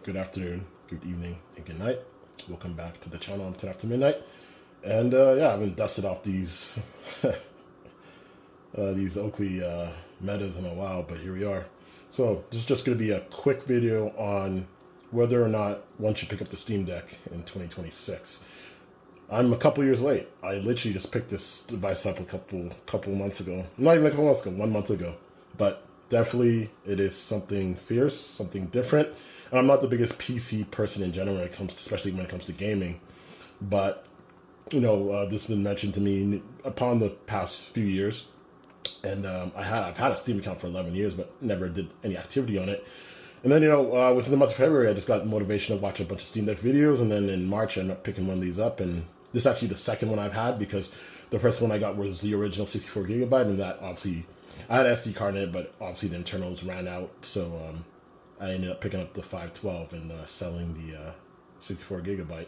good afternoon, good evening, and good night. Welcome back to the channel on 10 after midnight. And yeah, I haven't dusted off these these Oakley metas in a while, but here we are. So this is just going to be a quick video on whether or not one should pick up the Steam Deck in 2026. I'm a couple years late. I literally just picked this device up a couple months ago. Not even a couple months ago, 1 month ago. But definitely it is something fierce, something different. And I'm not the biggest PC person in general especially when it comes to gaming. But, you know, this has been mentioned to me upon the past few years. And I've had a Steam account for 11 years, but never did any activity on it. And then, you know, within the month of February, I just got motivation to watch a bunch of Steam Deck videos. And then in March, I ended up picking one of these up. And this is actually the second one I've had, because the first one I got was the original 64 gigabyte. And that obviously, I had an SD card in it, but obviously the internals ran out. So I ended up picking up the 512 and selling the 64 gigabyte.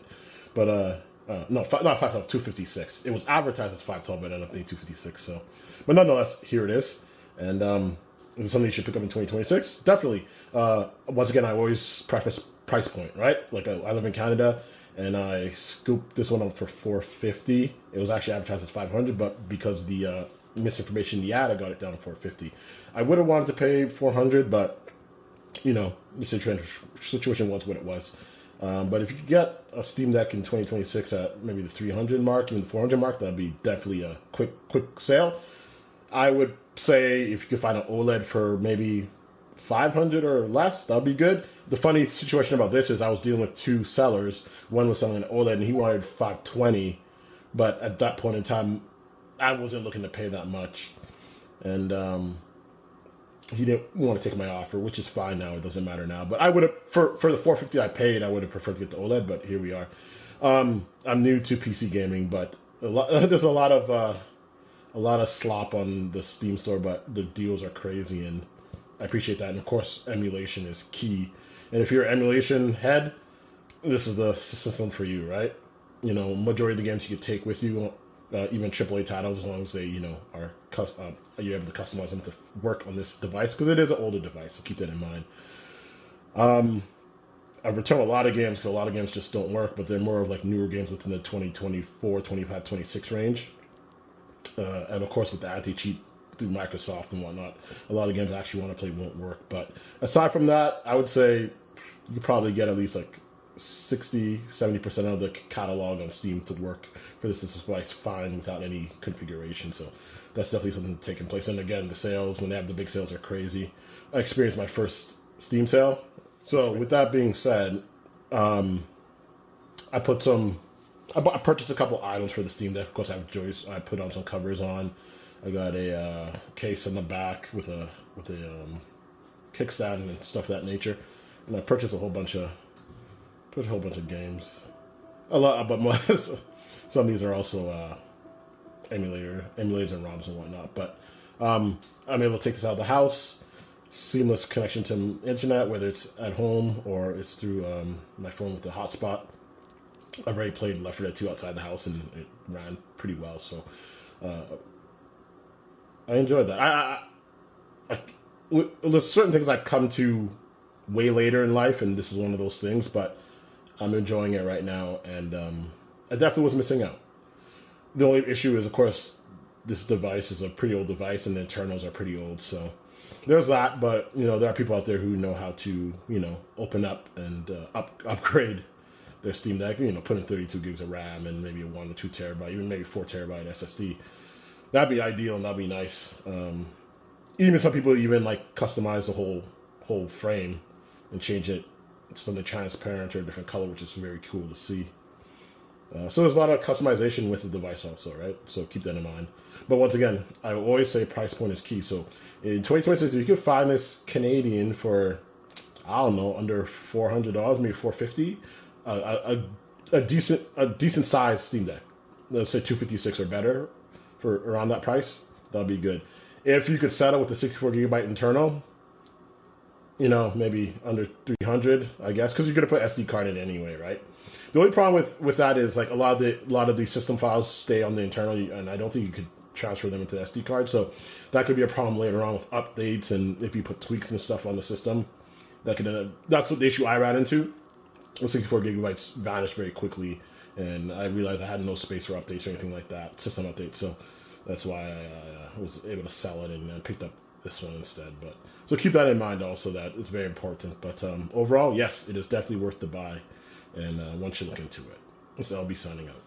But not 512, 256. It was advertised as 512, but it ended up being 256. So, but nonetheless, here it is. And is it something you should pick up in 2026? Definitely. Once again, I always preface price point, right? Like I live in Canada, and I scooped this one up for $450. It was actually advertised as $500, but because the misinformation in the ad, I got it down to $450. I would have wanted to pay $400, but you know, the situation was what it was. But if you could get a Steam Deck in 2026 at maybe the 300 mark, even the 400 mark, that'd be definitely a quick sale. I would say if you could find an OLED for maybe 500 or less, that'd be good. The funny situation about this is I was dealing with two sellers. One was selling an OLED and he wanted 520, but at that point in time, I wasn't looking to pay that much. And he didn't want to take my offer, which is fine now. It doesn't matter now. But I would have, for the $450 I paid, I would have preferred to get the OLED, but here we are. I'm new to PC gaming, but there's a lot of slop on the Steam store, but the deals are crazy, and I appreciate that. And of course, emulation is key. And if you're an emulation head, this is the system for you, right? You know, majority of the games you could take with you, even AAA titles, as long as they, you know, are you're able to customize them to work on this device, because it is an older device, so keep that in mind. I've returned a lot of games because a lot of games just don't work, but they're more of like newer games within the 2024, 25, 26 range. And of course, with the anti-cheat through Microsoft and whatnot, a lot of games I actually want to play won't work. But aside from that, I would say you could probably get at least like 60-70% of the catalog on Steam to work for this device fine without any configuration. So that's definitely something taking place. And again, the sales, when they have the big sales, are crazy. I experienced my first Steam sale. So with that being said, I purchased a couple items for the Steam Deck. Of course, I have joists. I put on some covers on. I got a case in the back with a kickstand and stuff of that nature. And I purchased a whole bunch of games. A lot, but some of these are also emulators and ROMs and whatnot. But I'm able to take this out of the house. Seamless connection to internet, whether it's at home or it's through my phone with the hotspot. I've already played Left 4 Dead 2 outside the house, and it ran pretty well. So I enjoyed that. There's certain things I come to way later in life, and this is one of those things, but I'm enjoying it right now, and I definitely was missing out. The only issue is, of course, this device is a pretty old device, and the internals are pretty old, so there's that. But, you know, there are people out there who know how to, you know, open up and upgrade their Steam Deck, you know, put in 32 gigs of RAM and maybe a 1 or 2 terabyte, even maybe 4 terabyte SSD. That'd be ideal, and that'd be nice. Even some people even like customize the whole frame and change it to something transparent or a different color, which is very cool to see. So there's a lot of customization with the device also, right? So keep that in mind. But once again, I always say price point is key. So in 2026, if you could find this Canadian for, I don't know, under $400, maybe $450, a decent size Steam Deck, let's say 256 or better, for around that price, that'll be good. If you could settle with the 64 gigabyte internal, you know, maybe under 300, I guess, because you're gonna put SD card in anyway, right? The only problem with that is like a lot of the system files stay on the internal, and I don't think you could transfer them into the SD card. So that could be a problem later on with updates, and if you put tweaks and stuff on the system. That's what the issue I ran into. The 64 gigabytes vanished very quickly, and I realized I had no space for updates or anything like that, system updates. So that's why I was able to sell it and picked up this one instead. But so keep that in mind also, that it's very important. But overall, yes, it is definitely worth the buy, and one should look into it. So I'll be signing out.